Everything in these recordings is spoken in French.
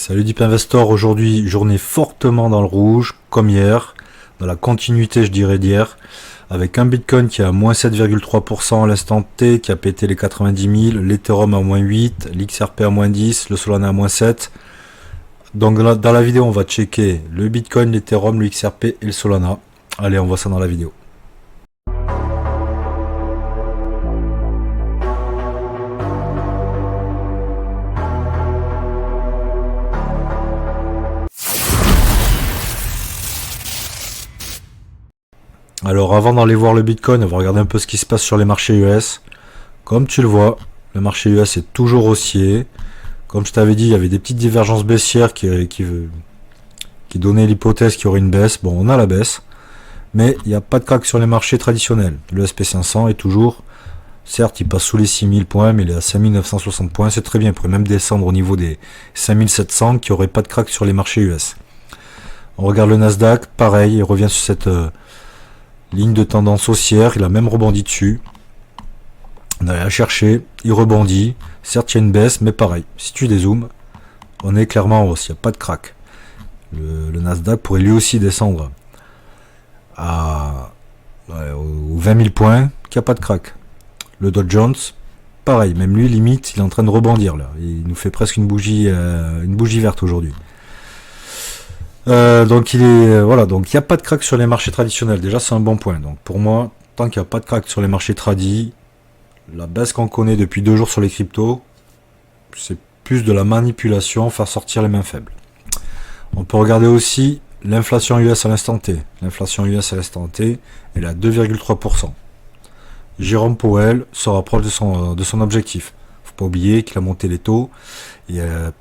Salut Deep Investor, aujourd'hui journée fortement dans le rouge, comme hier, dans la continuité je dirais d'hier, avec un Bitcoin qui est à moins 7,3% à l'instant T, qui a pété les 90 000, l'Ethereum à moins 8, l'XRP à moins 10, le Solana à moins 7. Donc là, dans la vidéo on va checker le Bitcoin, l'Ethereum, le XRP et le Solana. Allez, on voit ça dans la vidéo. Alors avant d'aller voir le Bitcoin, on va regarder un peu ce qui se passe sur les marchés US. Comme tu le vois, le marché US est toujours haussier. Comme je t'avais dit, il y avait des petites divergences baissières qui donnaient l'hypothèse qu'il y aurait une baisse. Bon, on a la baisse, mais il n'y a pas de crack sur les marchés traditionnels. Le SP500 est toujours, certes il passe sous les 6000 points, mais il est à 5960 points, c'est très bien. Il pourrait même descendre au niveau des 5700, qui n'aurait pas de crack sur les marchés US. On regarde le Nasdaq, pareil, il revient sur cette ligne de tendance haussière, il a même rebondi dessus. On a rien cherché, il rebondit. Certes, il y a une baisse, mais pareil, si tu dézoomes, on est clairement en hausse, il n'y a pas de crack. Le Nasdaq pourrait lui aussi descendre aux 20 000 points, qu'il n'y a pas de crack. Le Dow Jones, pareil, même lui, limite, il est en train de rebondir là. Il nous fait presque une bougie verte aujourd'hui. Donc il n'y a pas de crack sur les marchés traditionnels. Déjà, c'est un bon point. Donc pour moi, tant qu'il n'y a pas de crack sur les marchés tradis, la baisse qu'on connaît depuis 2 jours sur les cryptos, c'est plus de la manipulation, faire sortir les mains faibles. On peut regarder aussi l'inflation US à l'instant T. L'inflation US à l'instant T, elle est à 2,3%. Jérôme Powell se rapproche de son objectif. Faut pas oublier qu'il a monté les taux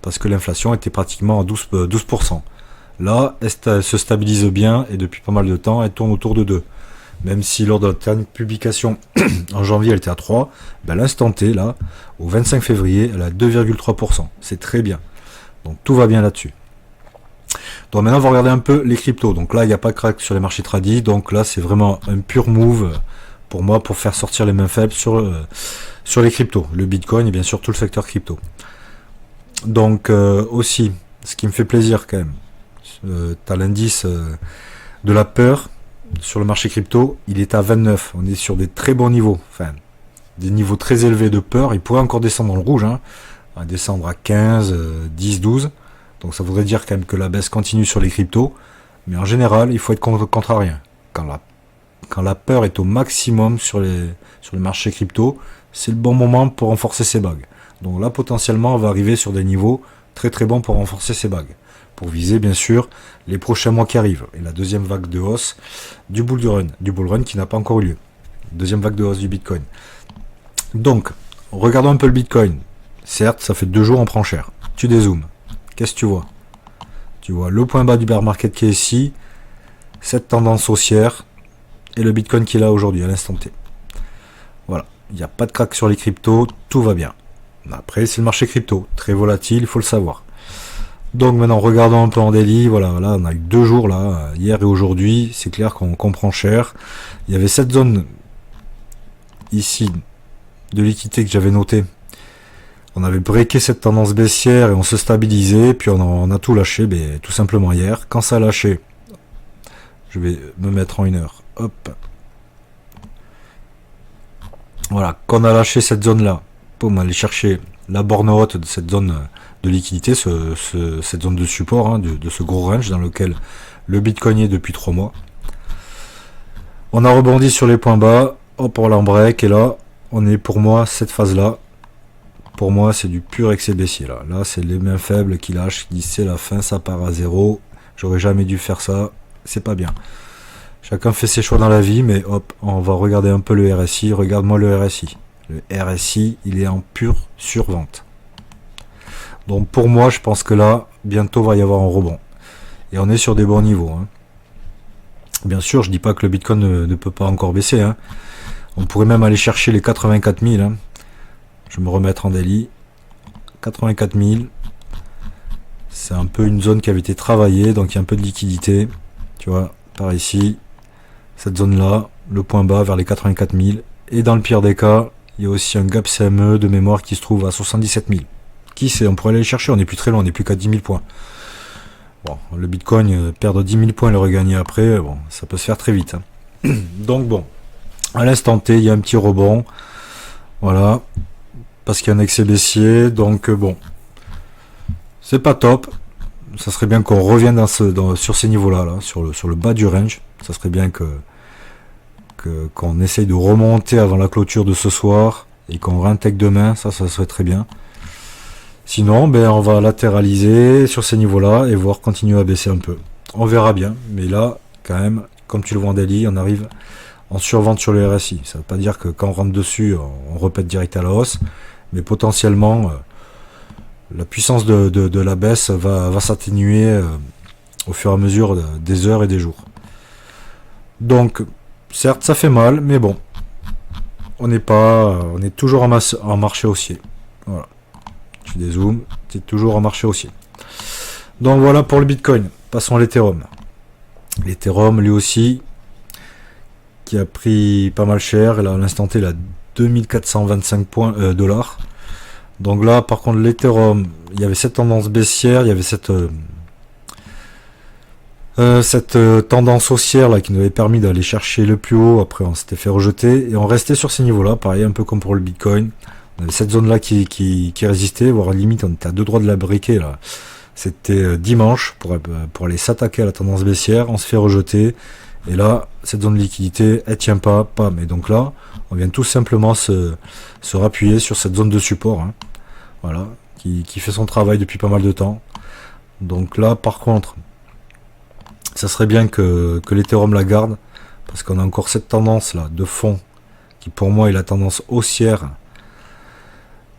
parce que l'inflation était pratiquement à 12%. Là, elle se stabilise bien et depuis pas mal de temps, elle tourne autour de 2. Même si lors de la dernière publication en janvier, elle était à 3, ben l'instant T, là, au 25 février, elle est à 2,3%. C'est très bien. Donc tout va bien là-dessus. Donc maintenant, on va regarder un peu les cryptos. Donc là, il n'y a pas de crack sur les marchés tradis. Donc là, c'est vraiment un pur move pour moi pour faire sortir les mains faibles sur les cryptos. Le Bitcoin et bien sûr tout le secteur crypto. Donc aussi, ce qui me fait plaisir quand même, tu as l'indice de la peur sur le marché crypto, il est à 29. On est sur des très bons niveaux, enfin des niveaux très élevés de peur. Il pourrait encore descendre dans le rouge, hein, descendre à 15, 10, 12. Donc ça voudrait dire quand même que la baisse continue sur les cryptos. Mais en général, il faut être contrarien. Quand la peur est au maximum sur les marchés crypto, c'est le bon moment pour renforcer ses bagues. Donc là, potentiellement, on va arriver sur des niveaux très très bons pour renforcer ses bagues. Pour viser bien sûr les prochains mois qui arrivent et la deuxième vague de hausse du bull run qui n'a pas encore eu lieu. Deuxième vague de hausse du Bitcoin. Donc, regardons un peu le Bitcoin. Certes, ça fait 2 jours on prend cher. Tu dézoomes. Qu'est-ce que tu vois? Tu vois le point bas du bear market qui est ici, cette tendance haussière et le Bitcoin qui est là aujourd'hui à l'instant T. Voilà, il n'y a pas de crack sur les cryptos, tout va bien. Après, c'est le marché crypto, très volatile, il faut le savoir. Donc maintenant, regardons un peu en daily, voilà, on a eu 2 jours là, hier et aujourd'hui, c'est clair qu'on comprend cher. Il y avait cette zone ici de liquidité que j'avais notée. On avait breaké cette tendance baissière et on se stabilisait, puis on a tout lâché, tout simplement hier. Quand ça a lâché, je vais me mettre en 1 heure, hop. Voilà, quand on a lâché cette zone là, on aller chercher la borne haute de cette zone de liquidité, cette zone de support, hein, de ce gros range dans lequel le Bitcoin est depuis 3 mois. On a rebondi sur les points bas, hop, on l'embreak, et là, on est pour moi, cette phase-là, pour moi, c'est du pur excès baissier. Là c'est les mains faibles qui lâchent, qui disent c'est la fin, ça part à zéro, j'aurais jamais dû faire ça, c'est pas bien. Chacun fait ses choix dans la vie, mais hop, on va regarder un peu le RSI, regarde-moi le RSI. Le RSI, il est en pure survente. Donc pour moi, je pense que là, bientôt va y avoir un rebond. Et on est sur des bons niveaux. Hein. Bien sûr, je dis pas que le Bitcoin ne peut pas encore baisser. Hein. On pourrait même aller chercher les 84 000. Hein. Je vais me remettre en daily. 84 000. C'est un peu une zone qui avait été travaillée, donc il y a un peu de liquidité. Tu vois, par ici, cette zone-là, le point bas vers les 84 000. Et dans le pire des cas, il y a aussi un gap CME de mémoire qui se trouve à 77 000. Qui sait, on pourrait aller les chercher, on n'est plus très loin, on n'est plus qu'à 10 000 points. Bon, le Bitcoin, perdre 10 000 points et le regagner après, bon, ça peut se faire très vite. Hein. Donc bon, à l'instant T, il y a un petit rebond. Voilà. Parce qu'il y a un excès baissier. Donc bon, c'est pas top. Ça serait bien qu'on revienne sur ces niveaux-là, là, sur le bas du range. Ça serait bien qu'on essaye de remonter avant la clôture de ce soir et qu'on réintègre demain. Ça serait très bien. Sinon, ben, on va latéraliser sur ces niveaux-là et voir continuer à baisser un peu. On verra bien. Mais là, quand même, comme tu le vois en daily, on arrive en survente sur le RSI. Ça ne veut pas dire que quand on rentre dessus, on repète direct à la hausse. Mais potentiellement, la puissance de la baisse va s'atténuer au fur et à mesure des heures et des jours. Donc, certes, ça fait mal, mais bon. On est toujours en marché haussier. Voilà. Tu dézoomes, tu es toujours en marché haussier. Donc voilà pour le Bitcoin. Passons à l'Ethereum. L'Ethereum, lui aussi, qui a pris pas mal cher. Et là, à l'instant T, il a 2425 dollars. Donc là, par contre, l'Ethereum, il y avait cette tendance baissière, il y avait cette tendance haussière là qui nous avait permis d'aller chercher le plus haut. Après, on s'était fait rejeter et on restait sur ces niveaux-là. Pareil, un peu comme pour le Bitcoin. On avait cette zone-là qui résistait, voire limite, on était à deux doigts de la briquer là. C'était dimanche pour aller s'attaquer à la tendance baissière. On se fait rejeter. Et là, cette zone de liquidité, elle tient pas. Mais donc là, on vient tout simplement se rappuyer sur cette zone de support. Hein. Voilà. Qui fait son travail depuis pas mal de temps. Donc là, par contre, ça serait bien que l'Ethereum la garde. Parce qu'on a encore cette tendance là de fond. Qui pour moi est la tendance haussière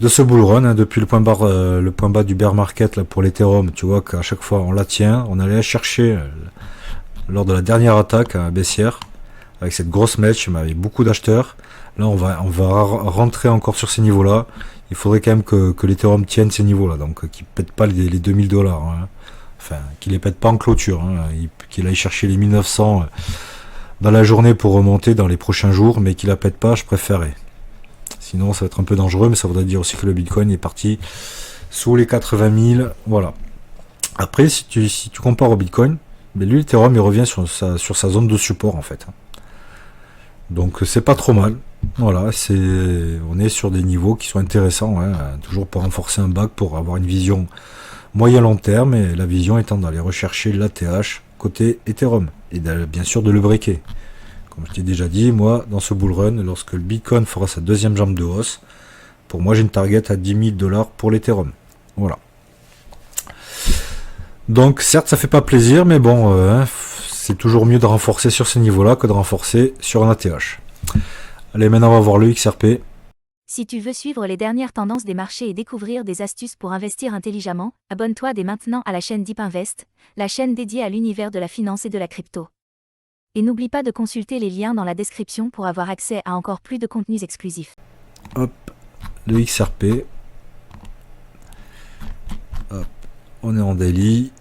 de ce bull run, hein, depuis le point bas du bear market là, pour l'Ethereum. Tu vois qu'à chaque fois on la tient. On allait la chercher lors de la dernière attaque baissière avec cette grosse mèche, mais avec beaucoup d'acheteurs. Là on va rentrer encore sur ces niveaux là. Il faudrait quand même que l'Ethereum tienne ces niveaux là, donc qu'il pète pas les 2000 dollars, hein. Enfin qu'il les pète pas en clôture, hein. Qu'il aille chercher les 1900 dans la journée pour remonter dans les prochains jours, mais qu'il la pète pas, je préférais. Sinon ça va être un peu dangereux, mais ça voudrait dire aussi que le Bitcoin est parti sous les 80 000, voilà. Après si tu compares au Bitcoin, mais lui, l'Ethereum, il revient sur sa zone de support, en fait. Donc, c'est pas trop mal. Voilà, on est sur des niveaux qui sont intéressants, hein, toujours pour renforcer un bac, pour avoir une vision moyen-long terme, et la vision étant d'aller rechercher l'ATH côté Ethereum, et bien sûr de le breaker. Comme je t'ai déjà dit, moi, dans ce bull run, lorsque le Bitcoin fera sa deuxième jambe de hausse, pour moi, j'ai une target à 10 000 dollars pour l'Ethereum. Voilà. Donc certes ça fait pas plaisir, mais bon, c'est toujours mieux de renforcer sur ces niveaux-là que de renforcer sur un ATH. Allez, maintenant on va voir le XRP. Si tu veux suivre les dernières tendances des marchés et découvrir des astuces pour investir intelligemment, abonne-toi dès maintenant à la chaîne Deep Invest, la chaîne dédiée à l'univers de la finance et de la crypto. Et n'oublie pas de consulter les liens dans la description pour avoir accès à encore plus de contenus exclusifs. Hop, le XRP. Hop. On est en daily.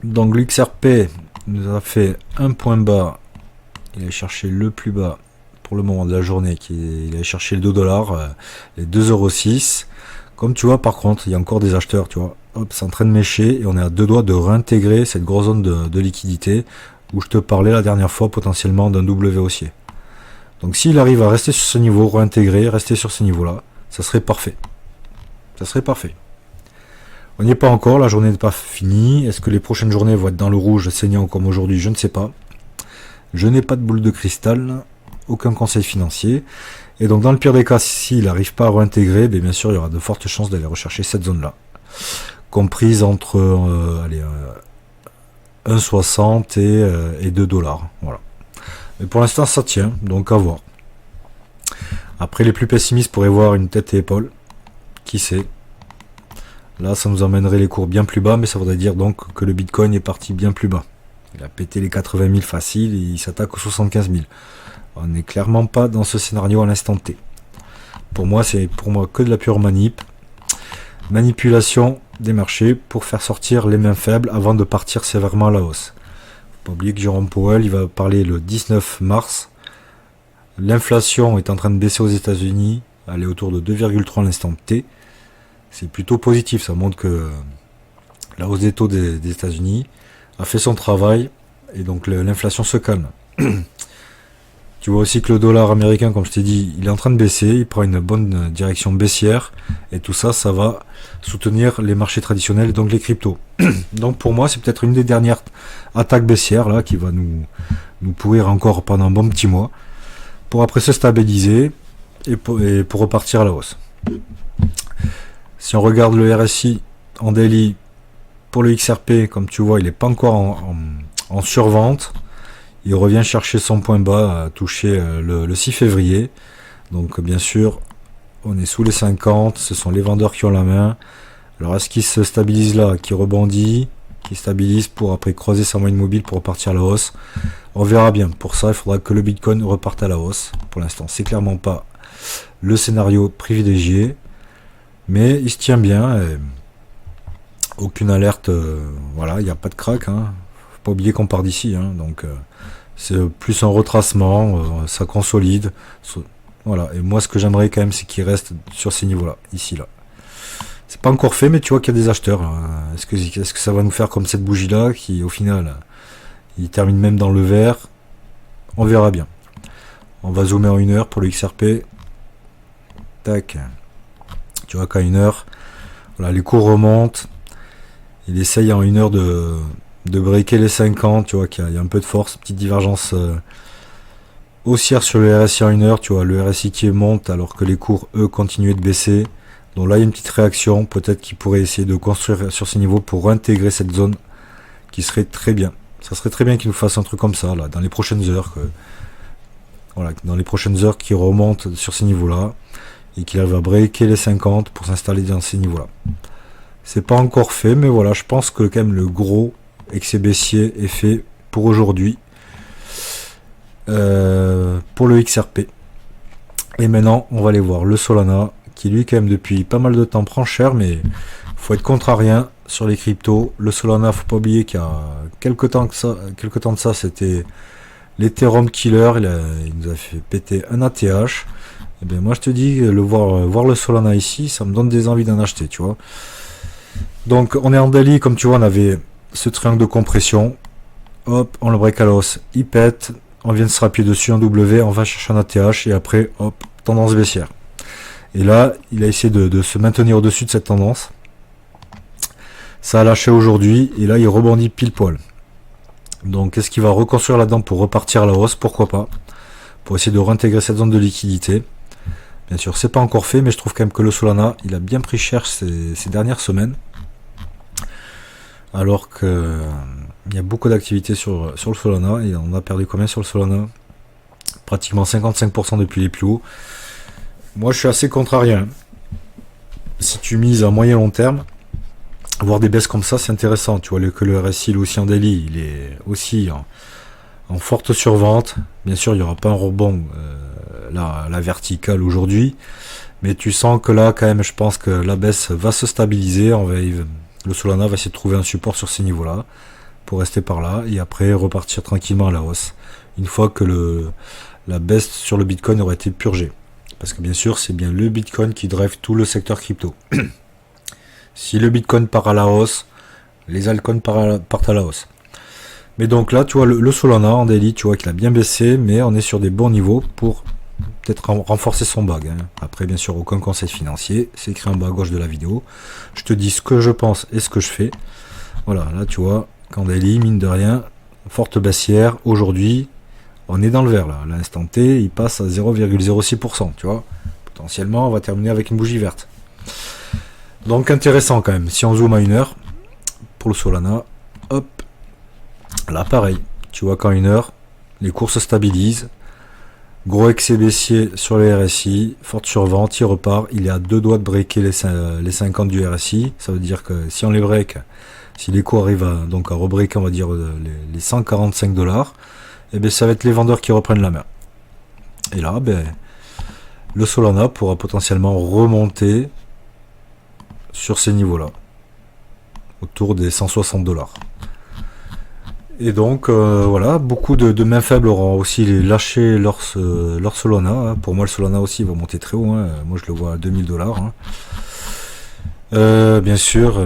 Donc l'XRP nous a fait un point bas. Il a cherché le plus bas pour le moment de la journée. Il a cherché le 2 $, les 2,06 €. Comme tu vois, par contre, il y a encore des acheteurs. Tu vois, hop, c'est en train de mécher et on est à deux doigts de réintégrer cette grosse zone de liquidité où je te parlais la dernière fois potentiellement d'un W haussier. Donc s'il arrive à rester sur ce niveau, réintégrer, rester sur ce niveau-là, ça serait parfait. Ça serait parfait. On n'y est pas encore, la journée n'est pas finie. Est-ce que les prochaines journées vont être dans le rouge, saignant comme aujourd'hui? Je ne sais pas. Je n'ai pas de boule de cristal, aucun conseil financier. Et donc dans le pire des cas, s'il n'arrive pas à réintégrer, bien sûr il y aura de fortes chances d'aller rechercher cette zone-là. Comprise entre 1,60 et 2 $. Voilà. Mais pour l'instant ça tient, donc à voir. Après les plus pessimistes pourraient voir une tête et épaule. Qui sait? Là, ça nous emmènerait les cours bien plus bas, mais ça voudrait dire donc que le Bitcoin est parti bien plus bas. Il a pété les 80 000 faciles et il s'attaque aux 75 000. On n'est clairement pas dans ce scénario à l'instant T. Pour moi, c'est que de la pure manipulation des marchés pour faire sortir les mains faibles avant de partir sévèrement à la hausse. Faut pas oublier que Jérôme Powell, il va parler le 19 mars. L'inflation est en train de baisser aux États-Unis, elle est autour de 2,3 à l'instant T. c'est plutôt positif. Ça montre que la hausse des taux des États-Unis a fait son travail et donc l'inflation se calme. Tu vois aussi que le dollar américain, comme je t'ai dit, il est en train de baisser, il prend une bonne direction baissière et tout ça, ça va soutenir les marchés traditionnels, donc les cryptos. Donc pour moi, c'est peut-être une des dernières attaques baissières là qui va nous pourrir encore pendant un bon petit mois pour après se stabiliser et pour repartir à la hausse. Si on regarde le RSI en daily pour le XRP, comme tu vois, il n'est pas encore en survente. Il revient chercher son point bas, touché le 6 février. Donc bien sûr, on est sous les 50, ce sont les vendeurs qui ont la main. Alors est-ce qu'il se stabilise là, qui rebondit, qui stabilise pour après croiser sa moyenne mobile pour repartir à la hausse? On verra bien. Pour ça, il faudra que le Bitcoin reparte à la hausse. Pour l'instant, c'est clairement pas le scénario privilégié. Mais il se tient bien. Aucune alerte, voilà, il n'y a pas de crack. Faut pas oublier qu'on part d'ici. Donc c'est plus un retracement, ça consolide. Voilà. Et moi, ce que j'aimerais quand même, c'est qu'il reste sur ces niveaux-là, ici, là. C'est pas encore fait, mais tu vois qu'il y a des acheteurs. Est-ce que ça va nous faire comme cette bougie-là, qui au final, il termine même dans le vert? On verra bien. On va zoomer en 1 heure pour le XRP. Tac. Tu vois qu'à 1 heure, voilà, les cours remontent. Il essaye en 1 heure de breaker les 50. Tu vois qu'il y a un peu de force, petite divergence haussière sur le RSI en 1 heure. Tu vois le RSI qui monte alors que les cours, eux, continuent de baisser. Donc là, il y a une petite réaction. Peut-être qu'il pourrait essayer de construire sur ces niveaux pour intégrer cette zone qui serait très bien. Ça serait très bien qu'il nous fasse un truc comme ça, là, dans les prochaines heures. Voilà, dans les prochaines heures, qu'il remonte sur ces niveaux-là et qu'il va breaker les 50 pour s'installer dans ces niveaux-là. C'est pas encore fait, mais voilà, je pense que quand même le gros excès baissier est fait pour aujourd'hui pour le XRP. Et maintenant, on va aller voir le Solana, qui lui quand même depuis pas mal de temps prend cher, mais faut être contrarien sur les cryptos. Le Solana, faut pas oublier qu'il y a quelques temps de ça, c'était l'Ethereum killer, il nous a fait péter un ATH. Et bien moi je te dis, voir le Solana ici, ça me donne des envies d'en acheter, tu vois. Donc on est en daily, comme tu vois, on avait ce triangle de compression. Hop, on le break à la hausse, il pète, on vient de se rappuyer dessus en W, on va chercher un ATH et après, hop, tendance baissière. Et là, il a essayé de se maintenir au-dessus de cette tendance. Ça a lâché aujourd'hui et là il rebondit pile poil. Donc est-ce qu'il va reconstruire là-dedans pour repartir à la hausse? Pourquoi pas? Pour essayer de réintégrer cette zone de liquidité. Bien sûr, c'est pas encore fait, mais je trouve quand même que le Solana, il a bien pris cher ces dernières semaines. Alors que il y a beaucoup d'activités sur le Solana et on a perdu combien sur le Solana? Pratiquement 55% depuis les plus hauts. Moi, je suis assez contrarien. Si tu mises à moyen long terme, voir des baisses comme ça, c'est intéressant. Tu vois que le RSI, il est aussi en daily, il est aussi en forte survente. Bien sûr, il n'y aura pas un rebond la verticale aujourd'hui, mais tu sens que là, quand même, je pense que la baisse va se stabiliser. Le Solana va essayer de trouver un support sur ces niveaux-là pour rester par là et après repartir tranquillement à la hausse. Une fois que la baisse sur le Bitcoin aurait été purgée. Parce que bien sûr, c'est bien le Bitcoin qui drive tout le secteur crypto. Si le Bitcoin part à la hausse, les altcoins partent à la hausse. Mais donc là, tu vois, le Solana en daily, tu vois qu'il a bien baissé, mais on est sur des bons niveaux pour peut-être renforcer son bag. Après, bien sûr, aucun conseil financier. C'est écrit en bas à gauche de la vidéo. Je te dis ce que je pense et ce que je fais. Voilà, là, tu vois, qu'en daily, mine de rien, forte baissière. Aujourd'hui, on est dans le vert, là. À l'instant T, il passe à 0,06%, tu vois. Potentiellement, on va terminer avec une bougie verte. Donc, intéressant quand même. Si on zoome à 1 heure, pour le Solana, hop, là, pareil. Tu vois qu'en 1 heure, les cours se stabilisent. Gros excès baissier sur le RSI, forte survente, il repart. Il est à 2 doigts de breaker les 50 du RSI. Ça veut dire que si on les break, si les cours arrivent à rebreaker, on va dire les 145 $, et bien ça va être les vendeurs qui reprennent la main. Et là, le Solana pourra potentiellement remonter sur ces niveaux-là, autour des 160 $. Et donc voilà, beaucoup de mains faibles auront aussi lâché leur Solana. Pour moi, le Solana aussi va monter très haut. Moi, je le vois à 2000 $. Bien sûr,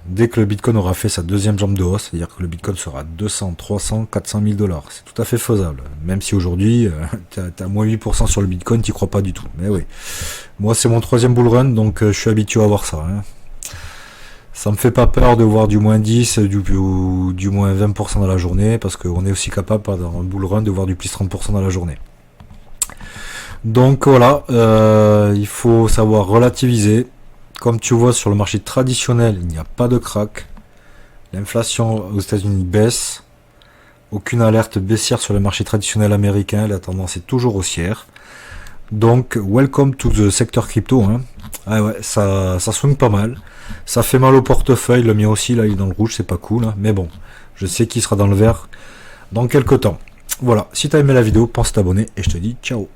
dès que le Bitcoin aura fait sa deuxième jambe de hausse, c'est-à-dire que le Bitcoin sera 200, 300, 400 000 $, c'est tout à fait faisable. Même si aujourd'hui, t'as moins 8% sur le Bitcoin, t'y crois pas du tout. Mais oui, moi c'est mon troisième bull run, donc je suis habitué à voir ça. Hein. Ça me fait pas peur de voir du moins 10, du moins 20% dans la journée, parce qu'on est aussi capable, dans un bull run, de voir du plus 30% dans la journée. Donc voilà, il faut savoir relativiser. Comme tu vois sur le marché traditionnel, il n'y a pas de crack. L'inflation aux États-Unis baisse. Aucune alerte baissière sur le marché traditionnel américain. La tendance est toujours haussière. Donc, welcome to the secteur crypto. Hein. Ah ouais, ça swing pas mal. Ça fait mal au portefeuille. Le mien aussi, là, il est dans le rouge. C'est pas cool. Hein. Mais bon, je sais qu'il sera dans le vert dans quelques temps. Voilà, si tu as aimé la vidéo, pense t'abonner et je te dis ciao.